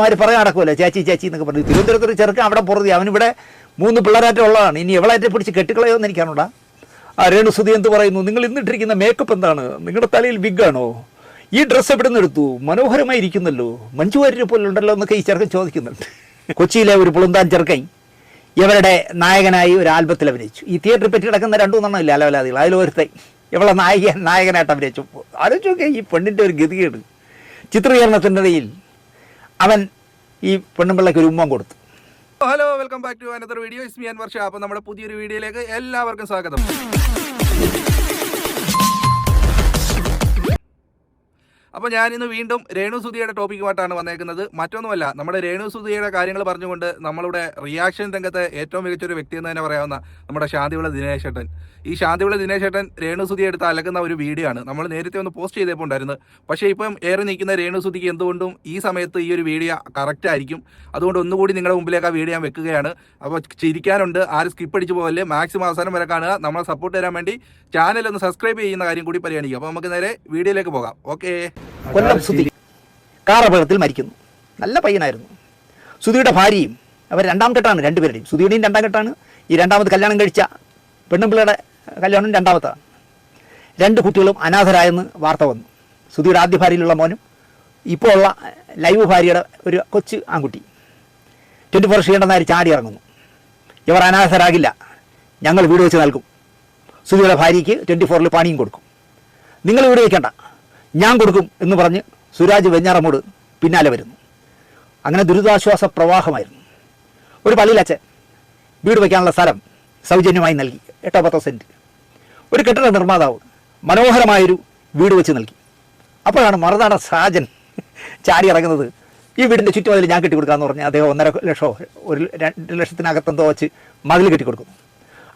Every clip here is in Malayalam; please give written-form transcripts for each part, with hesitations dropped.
അവർ പറയാൻ നടക്കുമല്ലോ ചേച്ചി ചേച്ചി എന്നൊക്കെ പറഞ്ഞു. തിരുവനന്തപുരത്തൊരു ചെറുക്കൻ അവിടെ പുറത്തി, അവനിവിടെ 3 പിള്ളേരാറ്റം ഉള്ളതാണ്. ഇനി എവളായിട്ട് പിടിച്ച് കെട്ടിക്കളയോന്ന് എനിക്കാണോടാ. ആ രേണുസുതി എന്ത് പറയുന്നു, നിങ്ങൾ ഇന്നിട്ടിരിക്കുന്ന മേക്കപ്പ് എന്താണ്, നിങ്ങളുടെ തലയിൽ വിഗാണോ, ഈ ഡ്രസ്സ് എവിടെ നിന്ന് എടുത്തു, മനോഹരമായി ഇരിക്കുന്നല്ലോ, മഞ്ജു വാര്യരെ പോലെ ഉണ്ടല്ലോ എന്നൊക്കെ ഈ ചെറുക്കൻ ചോദിക്കുന്നുണ്ട്. കൊച്ചിയിലെ ഒരു പുളുന്താൻ ചെറുക്കൻ ഇവരുടെ നായകനായി ഒരു ആൽബത്തിൽ അഭിനയിച്ചു. ഈ തിയേറ്ററിൽ പറ്റി കിടക്കുന്ന 2 ഇല്ല അലവലാദികൾ, അതിലൊരുത്തൻ ഇവളെ നായകനായിട്ട് അഭിനയിച്ചു. ആലോചിച്ചൊക്കെ ഈ പെണ്ണിൻ്റെ ഒരു ഗതികേട്. ചിത്രീകരണത്തിനിടയിൽ അവൻ ഈ പെണ്ണുമ്പിള്ളയ്ക്ക് ഒരു ഉമ്മം കൊടുത്തു. Hello, welcome back to another video. It's me Anwar Shah. അപ്പോൾ നമ്മുടെ പുതിയൊരു വീഡിയോയിലേക്ക് എല്ലാവർക്കും സ്വാഗതം. അപ്പോൾ ഞാനിന്ന് വീണ്ടും രേണുസുതിയുടെ ടോപ്പിക്കുമായിട്ടാണ് വന്നേക്കുന്നത്. മറ്റൊന്നുമല്ല, നമ്മുടെ രേണുസുതിയുടെ കാര്യങ്ങൾ പറഞ്ഞുകൊണ്ട് നമ്മളുടെ റിയാക്ഷൻ രംഗത്തെ ഏറ്റവും മികച്ചൊരു വ്യക്തി എന്ന് തന്നെ പറയാവുന്ന നമ്മുടെ ശാന്തിവിള ദിനേശ് ഏട്ടൻ. ഈ ശാന്തിവിള ദിനേശ് ഏട്ടൻ രേണുസുതി എടുത്ത് അലക്കുന്ന ഒരു വീഡിയോ ആണ് നമ്മൾ നേരത്തെ ഒന്ന് പോസ്റ്റ് ചെയ്തപ്പോൾ ഉണ്ടായിരുന്നു. പക്ഷേ ഇപ്പം ഏറെ നിൽക്കുന്ന രേണുസുതിക്ക് എന്തുകൊണ്ടും ഈ സമയത്ത് ഈ ഒരു വീഡിയോ കറക്റ്റ് ആയിരിക്കും. അതുകൊണ്ട് ഒന്നുകൂടി നിങ്ങളുടെ മുമ്പിലേക്ക് ആ വീഡിയോ ഞാൻ വെക്കുകയാണ്. അപ്പോൾ ചിരിക്കാനുണ്ട്, ആരും സ്കിപ്പ് അടിച്ച് പോകല്ലേ, മാക്സിമം അവസാനം വരെ കാണുക. നമ്മളെ സപ്പോർട്ട് തരാൻ വേണ്ടി ചാനൽ ഒന്ന് സബ്സ്ക്രൈബ് ചെയ്യുന്ന കാര്യം കൂടി പരിഗണിക്കുക. അപ്പോൾ നമുക്ക് നേരെ വീഡിയോയിലേക്ക് പോകാം. ഓക്കെ. കൊല്ലം സുധി കാർ അപകടത്തിൽ മരിക്കുന്നു. നല്ല പയ്യനായിരുന്നു. സുധിയുടെ ഭാര്യയും അവർ 2ാം ഘട്ടമാണ് രണ്ടുപേരുടെയും. സുധിയുടെയും 2ാം ഘട്ടമാണ്. ഈ 2ാമത് കല്യാണം കഴിച്ച പെണ്ണുമ്പിള്ളയുടെ കല്യാണം 2ാമത്താണ്. 2 കുട്ടികളും അനാഥരായെന്ന് വാർത്ത വന്നു. സുധിയുടെ ആദ്യ ഭാര്യയിലുള്ള മോനും ഇപ്പോൾ ഉള്ള ലൈവ് ഭാര്യയുടെ ഒരു കൊച്ചു ആൺകുട്ടി 24 ചെയ്യേണ്ടെന്നായി ചാടി ഇറങ്ങുന്നു. ഇവർ അനാഥരാകില്ല, ഞങ്ങൾ വീട് വെച്ച് നൽകും. സുധിയുടെ ഭാര്യയ്ക്ക് 24 പണിയും കൊടുക്കും. നിങ്ങൾ വീട് വയ്ക്കേണ്ട, ഞാൻ കൊടുക്കും എന്ന് പറഞ്ഞ് സുരാജ് വെഞ്ഞാറമൂട് പിന്നാലെ വരുന്നു. അങ്ങനെ ദുരിതാശ്വാസ പ്രവാഹമായിരുന്നു. ഒരു പള്ളിയിലച്ഛൻ വീട് വയ്ക്കാനുള്ള സ്ഥലം സൗജന്യമായി നൽകി, 8-10 സെൻറ്റ്. ഒരു കെട്ടിട നിർമ്മാതാവ് മനോഹരമായൊരു വീട് വെച്ച് നൽകി. അപ്പോഴാണ് മറുനാടൻ ഷാജൻ ചാടി ഇറങ്ങുന്നത്. ഈ വീടിൻ്റെ ചുറ്റുമതിൽ ഞാൻ കെട്ടിക്കൊടുക്കാമെന്ന് പറഞ്ഞ് അദ്ദേഹം 1.5 ലക്ഷമോ 2 ലക്ഷത്തിനകത്തെന്തോ വെച്ച് മതിൽ കെട്ടിക്കൊടുക്കുന്നു.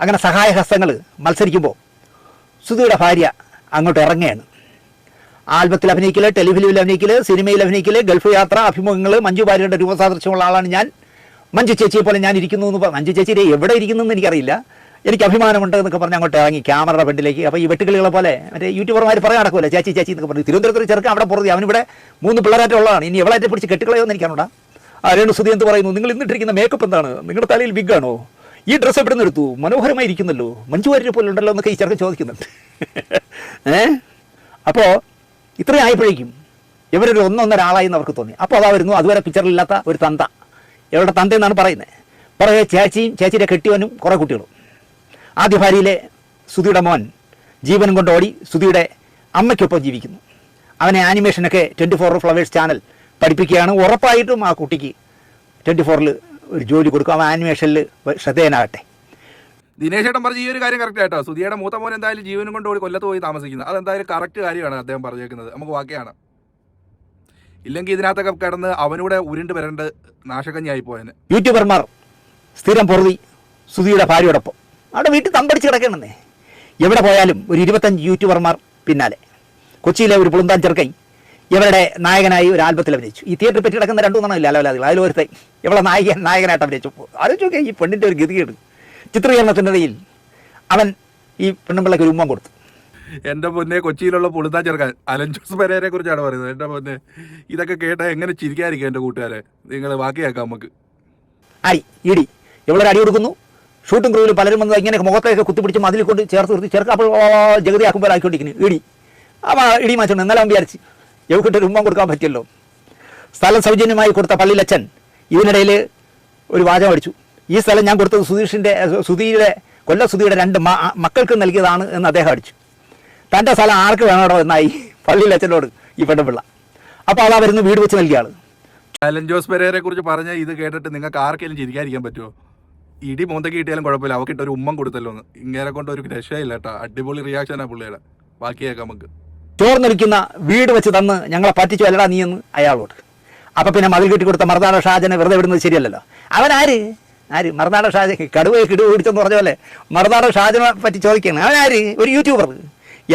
അങ്ങനെ സഹായഹസ്തങ്ങൾ മത്സരിക്കുമ്പോൾ സുധിയുടെ ഭാര്യ അങ്ങോട്ട് ഇറങ്ങുകയാണ്. ആൽബത്തിൽ അഭിനയിക്കൽ, ടെലിഫിലിമിൽ അഭിനയിക്കൽ, സിനിമയിൽ അഭിനയിക്കൽ, ഗൾഫ് യാത്ര, അഭിമുഖങ്ങൾ, മഞ്ജു വാര്യരുടെ രൂപസാദൃശ്യമുള്ള ആളാണ് ഞാൻ, മഞ്ജു ചേച്ചിയെ പോലെ ഞാൻ ഇരിക്കുന്നു എന്ന് മഞ്ജു ചേച്ചിയുടെ എവിടെ ഇരിക്കുന്നതെന്ന് എനിക്കറിയില്ല, എനിക്ക് അഭിമാനമുണ്ട് എന്നൊക്കെ പറഞ്ഞ് അങ്ങോട്ട് ഇറങ്ങി ക്യാമറയുടെ ഫ്രണ്ടിലേക്ക്. അപ്പോൾ ഈ വെട്ടുകളികളെ പോലെ മറ്റേ യൂട്യൂബർമാർ പറയാൻ നടക്കുമല്ലോ ചേച്ചി ചേച്ചി എന്നൊക്കെ പറഞ്ഞു. തിരുവനന്തപുരത്തൊരു ചെറുക്കൻ അവിടെ പുറത്തി, അവനിവിടെ 3 പിള്ളേരാറ്റം ഉള്ളതാണ്. ഇനി എവളായിട്ട് പിടിച്ച് കെട്ടിക്കളയോന്ന് എനിക്കാണോടാ. ആ രേണുസുതി എന്ത് പറയുന്നു, നിങ്ങൾ ഇന്നിട്ടിരിക്കുന്ന മേക്കപ്പ് എന്താണ്, നിങ്ങളുടെ തലയിൽ വിഗാണോ, ഈ ഡ്രസ്സ് എവിടെ നിന്ന് എടുത്തു, മനോഹരമായി ഇരിക്കുന്നല്ലോ, മഞ്ജു വാര്യരെ പോലെ ഉണ്ടല്ലോ എന്നൊക്കെ ഈ ചെറുക്കൻ ചോദിക്കുന്നുണ്ട്. അപ്പോൾ ഇത്രയും ആയപ്പോഴേക്കും ഇവരൊരു 1-1.5 ആളായി അവർക്ക് തോന്നി. അപ്പോൾ അതാ വരുന്നു അതുവരെ പിക്ചറിലില്ലാത്ത ഒരു തന്ത. ഇവരുടെ തന്തയെന്നാണ് പറയുന്നത്. പുറകെ ചേച്ചിയും ചേച്ചിയുടെ കെട്ടിയവനും കുറേ കുട്ടികളും. ആദ്യ ഭാര്യയിലെ സുധിയുടെ മോൻ ജീവനും കൊണ്ട് ഓടി സുധിയുടെ അമ്മയ്ക്കൊപ്പം ജീവിക്കുന്നു. അവനെ ആനിമേഷനൊക്കെ 24 ഫ്ലവേഴ്സ് ചാനൽ പഠിപ്പിക്കുകയാണ്. ഉറപ്പായിട്ടും ആ കുട്ടിക്ക് 24 ഒരു ജോലി കൊടുക്കും, അവൻ ആനിമേഷനിൽ ശ്രദ്ധേയനാകട്ടെ. ദിനേശ് ഏട്ടൻ പറഞ്ഞ ഈ ഒരു കാര്യം കറക്റ്റ് ആയിട്ടോ. സുധിയുടെ മൂത്ത മോൻ എന്തായാലും ജീവനും കൊണ്ട് ഓടി കൊല്ലത്ത് പോയി താമസിക്കുന്നത്, അതെന്തായാലും കറക്റ്റ് കാര്യമാണ് അദ്ദേഹം പറഞ്ഞേക്കുന്നത്. നമുക്ക് വാക്കിയാണ്. ഇല്ലെങ്കിൽ ഇതിനകത്തൊക്കെ കിടന്ന് അവനൂടെ ഉരുണ്ട് വരേണ്ട നാശകഞ്ഞായി പോയതിന്. യൂട്യൂബർമാർ സ്ഥിരം പൊറുതി സുധിയുടെ ഭാര്യയോടൊപ്പം അവിടെ വീട്ടിൽ തമ്പടിച്ച് കിടക്കണമെന്നേ. എവിടെ പോയാലും ഒരു 25 യൂട്യൂബർമാർ പിന്നാലെ. കൊച്ചിയിലെ ഒരു പുളുന്താൻ ചെറുക്കൻ ഇവരുടെ നായകനായി ഒരു ആൽബത്തിൽ അഭിനയിച്ചു. ഈ തിയേറ്ററിൽ പറ്റി കിടക്കുന്ന 2 ഇല്ല അലവലാദികൾ, അതിലൊരുത്തൻ ഇവളെ നായകനായിട്ട് അഭിനയിച്ചു. ആലോചിച്ചൊക്കെ ഈ പെണ്ണിൻ്റെ ഒരു ഗതികേട്. ചിത്രീകരണത്തിനിടയിൽ അവൻ ഈ പെണ്ണുമ്പിള്ളയ്ക്ക് ഒരു ഉമ്മം കൊടുത്തു. എൻ്റെ പൊന്നെ, കൊച്ചിയിലുള്ള പുളുത്താൻ ചെറുക്കാൻ അലൻ ജോസ് പെരേരയെ കുറിച്ചാണ് പറയുന്നത്. എൻ്റെ പൊന്നെ, ഇതൊക്കെ കേട്ടാൽ എങ്ങനെ ചിരിക്കാതിരിക്കും എൻ്റെ കൂട്ടുകാരെ. നിങ്ങൾ ബാക്കിയാക്കാം നമുക്ക്. അടി ഇടി ഇവളൊരു അടി കൊടുക്കുന്നു. ഷൂട്ടിംഗ് ക്രൂവിൽ പലരും വന്നത് ഇങ്ങനെയൊക്കെ മുഖത്തേക്ക് കുത്തിപ്പിടിച്ച് മതിൽ കൊണ്ട് ചേർത്ത് നിർത്തി ചെറുക്ക അപ്പോൾ ജഗതി ആക്കുമ്പോൾ ആക്കിക്കൊണ്ടിരിക്കുന്നു ഇടി. അപ്പോൾ ഇടി മാറ്റുന്നു. എന്നാലും അവൻ വിചാരിച്ച് എവിടെയൊരു ഉമ്മം കൊടുക്കാൻ പറ്റിയല്ലോ. സ്ഥലം സൗജന്യമായി കൊടുത്ത പള്ളിയിലച്ഛൻ ഇതിനിടയിൽ ഒരു വാചകം അടിച്ചു. ഈ സ്ഥലം ഞാൻ കൊടുത്തത് സുധിയുടെ കൊല്ലം സുധിയുടെ 2 മക്കൾക്ക് നൽകിയതാണ് എന്ന് അദ്ദേഹം അടിച്ചു. തൻ്റെ സ്ഥലം ആർക്ക് വേണോടോ എന്നായി പള്ളിയിലച്ഛനോട് ഈ പെണ്ണുപിള്ള. അപ്പോൾ അതാ വരുന്നു വീട് വെച്ച് നൽകിയ ആൾ. അലൻ ജോസ് പെരേരയെ കുറിച്ച് പറഞ്ഞ ഇത് കേട്ടിട്ട് നിങ്ങൾക്ക് ആർക്കെങ്കിലും ചിരിക്കാതിരിക്കാൻ പറ്റുമോ? ഇടി മോന്തയ്ക്ക് കിട്ടിയാലും കുഴപ്പമില്ല, അവക്കിട്ട് ഒരു ഉമ്മം കൊടുത്തല്ലോ എന്ന്. ഇങ്ങനെ കൊണ്ട് ഒരു രക്ഷയില്ല കേട്ടോ. അടിപൊളി റിയാക്ഷനാണ് പുള്ളിയുടെ. ബാക്കിയേക്കാം നമുക്ക്. ചോർന്നൊലിക്കുന്ന വീട് വെച്ച് തന്ന് ഞങ്ങളെ പറ്റിച്ചു അല്ലടാ നീ എന്ന് അയാളോട്. അപ്പം പിന്നെ മതിൽ കെട്ടി കൊടുത്ത മറുനാടൻ ഷാജനെ വെറുതെ വിടുന്നത് ശരിയല്ലല്ലോ. അവനാര് മറുനാടൻ ഷാജൻ കടുവയെ കിടുവ പിടിച്ചെന്ന് പറഞ്ഞ പോലെ മറുനാടൻ ഷാജനെ പറ്റി ചോദിക്കുകയാണ്. അവനാര്? ഒരു യൂട്യൂബർ.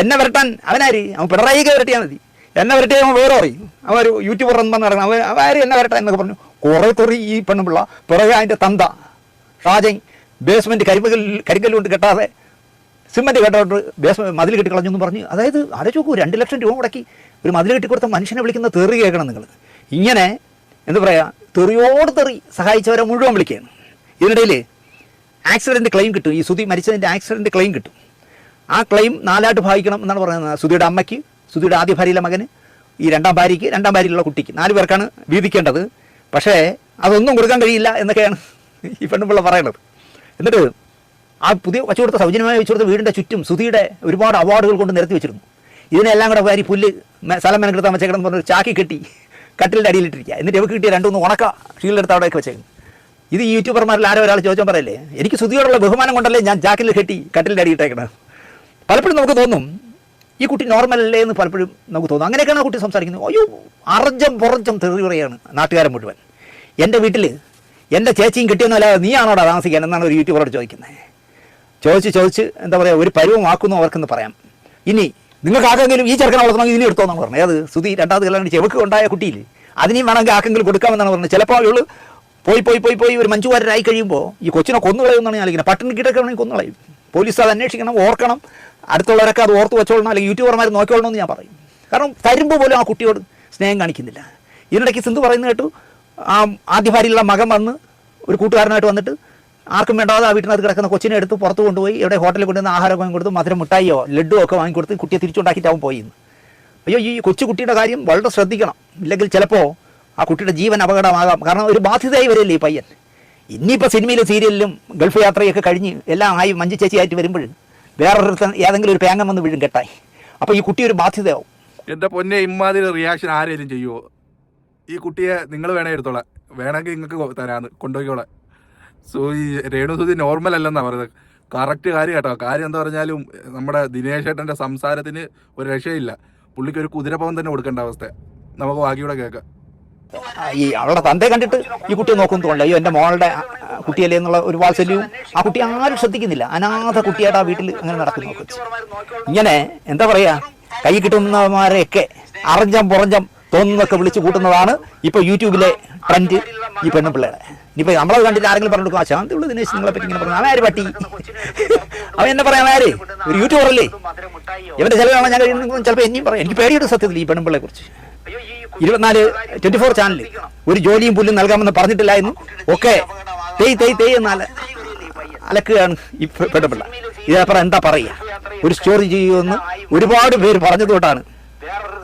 എന്നെ വരട്ടാൻ അവനാര്? അവൻ പിണറായിക്ക് വരട്ടിയാൽ മതി. എന്നെ വരട്ടിയാൽ അവൻ വേറെ പറയും. അവൻ ഒരു യൂട്യൂബർ എന്ന് നടക്കണം. അവര് എന്നെ വരട്ടാൻ എന്നൊക്കെ പറഞ്ഞു കുറേ തെറി ഈ പെണ്ണുപിള്ള. പിറകെ അതിൻ്റെ തന്ത ഷാജൻ ബേസ്മെൻറ്റ് കരിങ്കല്ലുകൊണ്ട് കെട്ടാതെ സിമെൻറ്റ് കേട്ടോട്ട് മതിൽ കെട്ടി കളഞ്ഞു എന്ന് പറഞ്ഞ്. അതായത് ആലോചിച്ച് 2 ലക്ഷം രൂപ മുടക്കി ഒരു മതിൽ കെട്ടിക്കൊടുത്ത മനുഷ്യനെ വിളിക്കുന്ന തെറി കേൾക്കണം നിങ്ങൾ. ഇങ്ങനെ എന്താ പറയുക, തെറിയോട് തെറി സഹായിച്ചവരെ മുഴുവൻ വിളിക്കുകയാണ്. ഇതിനിടയിൽ ആക്സിഡൻറ്റ് ക്ലെയിം കിട്ടും. ഈ സുധി മരിച്ചതിൻ്റെ ആക്സിഡൻറ്റ് ക്ലെയിം കിട്ടും. ആ ക്ലെയിം 4 ആയിട്ട് ഭാഗിക്കണം എന്നാണ് പറയുന്നത്. സുധിയുടെ അമ്മയ്ക്ക്, സുധിയുടെ ആദ്യ ഭാര്യയിലെ മകന്, ഈ രണ്ടാം ഭാര്യയിലുള്ള കുട്ടിക്ക് 4 പേർക്കാണ് വീതിക്കേണ്ടത്. പക്ഷേ അതൊന്നും കൊടുക്കാൻ കഴിയില്ല എന്നൊക്കെയാണ് ഈ പെണ്ണുപിള്ള പറയണത്. എന്നിട്ട് ആ പുതിയ വെച്ചു കൊടുത്ത സൗജന്യമായി വെച്ചു കൊടുത്ത വീടിൻ്റെ ചുറ്റും സുധിയുടെ ഒരുപാട് അവാർഡുകൾ കൊണ്ട് നിരത്തി വെച്ചിരുന്നു. ഇതിനെല്ലാം കൂടെ വാരി പുല്ല് സ്ഥലം മെനക്കെടുത്താൻ വെച്ചേക്കണം പറഞ്ഞൊരു ചാക്കി കെട്ടി കട്ടിലിൻ്റെ അടിയിലിട്ടിരിക്കുക. എന്നിട്ട് ഇവക്ക് കിട്ടിയ 2-3 ഉണക്ക ഷീൽഡെടുത്ത് അവിടെയൊക്കെ വെച്ചേക്കും. ഇത് ഈ യൂട്യൂബർമാരിൽ ആരോ ഒരാൾ ചോദിച്ചാൽ പറയല്ലേ, എനിക്ക് സുധിയോടുള്ള ബഹുമാനം കൊണ്ടല്ലേ ഞാൻ ചാക്കിൽ കെട്ടി കട്ടിലിൻ്റെ അടിയിട്ടേക്കണത്. പലപ്പോഴും നമുക്ക് തോന്നും ഈ കുട്ടി നോർമൽ അല്ലേ എന്ന് പലപ്പോഴും നമുക്ക് തോന്നും. അങ്ങനെയൊക്കെയാണ് ആ കുട്ടി സംസാരിക്കുന്നത്. അയ്യോ അറജം പുറജം തെറി പറയാണ് നാട്ടുകാരൻ മുഴുവൻ. എൻ്റെ വീട്ടിൽ എൻ്റെ ചേച്ചിയും കിട്ടിയൊന്നുമല്ലാതെ നീയാണോടാ താമസിക്കാൻ എന്നാണ് ഒരു യൂട്യൂബറോട് ചോദിക്കുന്നത്. ചോദിച്ച് എന്താ പറയുക, ഒരു പരുവമാക്കുന്നു അവർക്കെന്ന് പറയാം. ഇനി നിങ്ങൾക്ക് ആക്കെങ്കിലും ഈ ചെറുക്കനെ വളർത്തണമെങ്കിൽ ഇതിനെ എടുത്തോന്നാണ് പറഞ്ഞത്. അത് സുധി രണ്ടാമത് കല്യാണം ചെവക്ക് ഉണ്ടായ കുട്ടിയിൽ അതിനെയും വേണമെങ്കിൽ ആക്കെങ്കിലും കൊടുക്കാമെന്നാണ് പറഞ്ഞത്. ചിലപ്പോൾ ഇവള് പോയി ഒരു മഞ്ചുവാരരായി കഴിയുമ്പോൾ ഈ കൊച്ചിനെ കൊന്നുകളയുമെന്നാണ് ഞാൻ ആലോചിക്കുന്നത്. പട്ടിണി കിട്ടൊക്കെ വേണമെങ്കിൽ കൊന്നുകളയും. പോലീസ് അത് അന്വേഷിക്കണം, ഓർക്കണം, അടുത്തുള്ളവരൊക്കെ അത് ഓർത്ത് വെച്ചോളണം, അല്ലെങ്കിൽ യൂട്യൂബർമാർ നോക്കിക്കൊള്ളണമെന്ന് ഞാൻ പറയും. കാരണം തരുമ്പ് പോലും ആ കുട്ടിയോട് സ്നേഹം കാണിക്കുന്നില്ല. ഇതിനിടയ്ക്ക് സിന്ധു പറയുന്നത് കേട്ടു, ആ ആദ്യ ഭാര്യയിലുള്ള മകൻ വന്ന് ഒരു കൂട്ടുകാരനായിട്ട് വന്നിട്ട് ആർക്കും വേണ്ടാതെ ആ വീട്ടിനകത്ത് കിടക്കുന്ന കൊച്ചിനെ എടുത്ത് പുറത്ത് കൊണ്ടുപോയി എവിടെ ഹോട്ടലിൽ കൊണ്ടുവന്ന് ആഹാരം വാങ്ങി കൊടുത്ത് മധുരം മിഠായിയോ ലഡുവോ ഒക്കെ വാങ്ങിക്കൊടുത്ത് കുട്ടിയെ തിരിച്ചുണ്ടാക്കിയിട്ടാവും പോയിന്ന്. അയ്യോ, ഈ കൊച്ചു കുട്ടിയുടെ കാര്യം വളരെ ശ്രദ്ധിക്കണം. ഇല്ലെങ്കിൽ ചിലപ്പോൾ ആ കുട്ടിയുടെ ജീവൻ അപകടമാകാം. കാരണം ഒരു ബാധ്യതയായി വരില്ലേ ഈ പയ്യൻ. ഇനിയിപ്പോൾ സിനിമയിലും സീരിയലിലും ഗൾഫ് യാത്രയൊക്കെ കഴിഞ്ഞ് എല്ലാം ആയി മഞ്ജു ചേച്ചിയായിട്ട് വരുമ്പോൾ വേറൊരു ഏതെങ്കിലും ഒരു പേങ്ങം വന്ന് വീഴും കെട്ടായി. അപ്പോൾ ഈ കുട്ടി ഒരു ബാധ്യതയാവും. എൻ്റെ പൊന്നെ, ഇമ്മാതിരി റിയാക്ഷൻ ആരെങ്കിലും ചെയ്യുമോ? ഈ കുട്ടിയെ നിങ്ങൾ വേണേ എടുത്തോളാം, വേണമെങ്കിൽ നിങ്ങൾക്ക് തരാന്ന് കൊണ്ടുപോയിക്കോളാം. സോ ഈ രേണുസുധി നോർമൽ അല്ലെന്നാണ് പറയുന്നത്. കറക്റ്റ് കാര്യം കേട്ടോ. കാര്യം എന്താ പറഞ്ഞാലും നമ്മുടെ ദിനേശ് ഏട്ടൻ്റെ സംസാരത്തിന് ഒരു രക്ഷയില്ല. പുള്ളിക്ക് ഒരു കുതിരപ്പവൻ തന്നെ കൊടുക്കേണ്ട അവസ്ഥ. നമുക്ക് ബാക്കിയൂടെ കേൾക്കാം. ഈ അവളുടെ തന്തയെ കണ്ടിട്ട് ഈ കുട്ടിയെ നോക്കുന്നതുകൊണ്ട് അയ്യോ എൻ്റെ മോളുടെ കുട്ടിയല്ലേ എന്നുള്ള ഒരു വാത്സല്യവും ആ കുട്ടി ആരും ശ്രദ്ധിക്കുന്നില്ല. അനാഥ കുട്ടിയായിട്ട് ആ വീട്ടിൽ അങ്ങനെ നടക്കുന്നു. ഇങ്ങനെ എന്താ പറയുക, കൈ കിട്ടുന്നവന്മാരെയൊക്കെ അറഞ്ചം പുറഞ്ചം തോന്നുന്നൊക്കെ വിളിച്ചു കൂട്ടുന്നതാണ് ഇപ്പോൾ യൂട്യൂബിലെ ട്രെൻഡ് ഈ പെണ്ണുപിള്ളയുടെ. ഇനിയിപ്പോൾ നമ്മളത് കണ്ടിട്ട് ആരെങ്കിലും പറഞ്ഞു കൊടുക്കും, ആ ശാന്തിയുള്ള ദിനേശ് നിങ്ങളെ പറ്റി ഇങ്ങനെ പറഞ്ഞു, അവര് പറ്റി അവൻ എന്നെ പറയാം, ആര് ഒരു യൂട്യൂബറല്ലേ, ഇവൻ്റെ ചിലവാണ് ഞാൻ കഴിയുന്നത് ചിലപ്പോൾ എന്നെയും പറയാം. എനിക്ക് പേടിയുടെ സത്യത്തിൽ ഈ പെണ്ണുപിള്ളയെ കുറിച്ച് 24 ചാനൽ ഒരു ജോലിയും പുല്ലും നൽകാമെന്ന് പറഞ്ഞിട്ടില്ല എന്നും ഒക്കെ തെയ് എന്നാൽ അലക്കുകയാണ് ഈ പെണ്ണുപിള്ള. ഇതേപ്പുറം എന്താ പറയുക, ഒരു സ്റ്റോറി ചെയ്യുമെന്ന് ഒരുപാട് പേര് പറഞ്ഞതുകൊണ്ടാണ്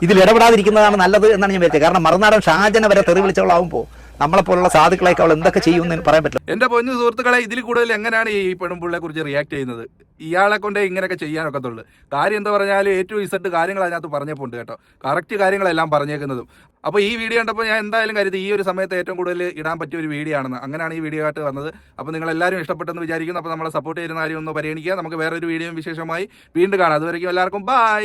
ഇതിൽ ഇടപെടാതിരിക്കുന്നതാണ് നല്ലത് എന്നാണ് ഞാൻ വിചാരിച്ചത്. കാരണം മറുനാടൻ ഷാജനെ വരെ തെറി വിളിച്ചവളാകുമ്പോൾ നമ്മളെപ്പോലുള്ള സാധുക്കളേക്ക് അവൾ എന്തൊക്കെ ചെയ്യുമെന്ന് പറയാൻ പറ്റില്ല. എൻ്റെ പൊന്നു സുഹൃത്തുക്കളെ, ഇതിൽ കൂടുതൽ എങ്ങനെയാണ് ഈ പെൺപിള്ളയെ കുറിച്ച് റിയാക്ട് ചെയ്യുന്നത്? ഇയാളെ കൊണ്ട് ഇങ്ങനെയൊക്കെ ചെയ്യാനൊക്കത്തുള്ളൂ. കാര്യം എന്താ പറഞ്ഞാൽ A-Z കാര്യങ്ങൾ അതിനകത്ത് പറഞ്ഞപ്പോൾ ഉണ്ട് കേട്ടോ. കറക്റ്റ് കാര്യങ്ങളെല്ലാം പറഞ്ഞേക്കുന്നതും. അപ്പോൾ ഈ വീഡിയോ കണ്ടപ്പോൾ ഞാൻ എന്തായാലും കരുതി ഈ ഒരു സമയത്ത് ഏറ്റവും കൂടുതൽ ഇടാൻ പറ്റിയ ഒരു വീഡിയോ ആണെന്ന്. അങ്ങനെയാണ് ഈ വീഡിയോ ആയിട്ട് വന്നത്. അപ്പോൾ നിങ്ങളെല്ലാവരും ഇഷ്ടപ്പെട്ടെന്ന് വിചാരിക്കുന്നു. അപ്പോൾ നമ്മളെ സപ്പോർട്ട് ചെയ്യുന്ന കാര്യം ഒന്ന് പരിഗണിക്കുക. നമുക്ക് വേറൊരു വീഡിയോയും വിശേഷമായി വീണ്ടും കാണാം. അതുവരെയ്ക്കും എല്ലാവർക്കും ബൈ.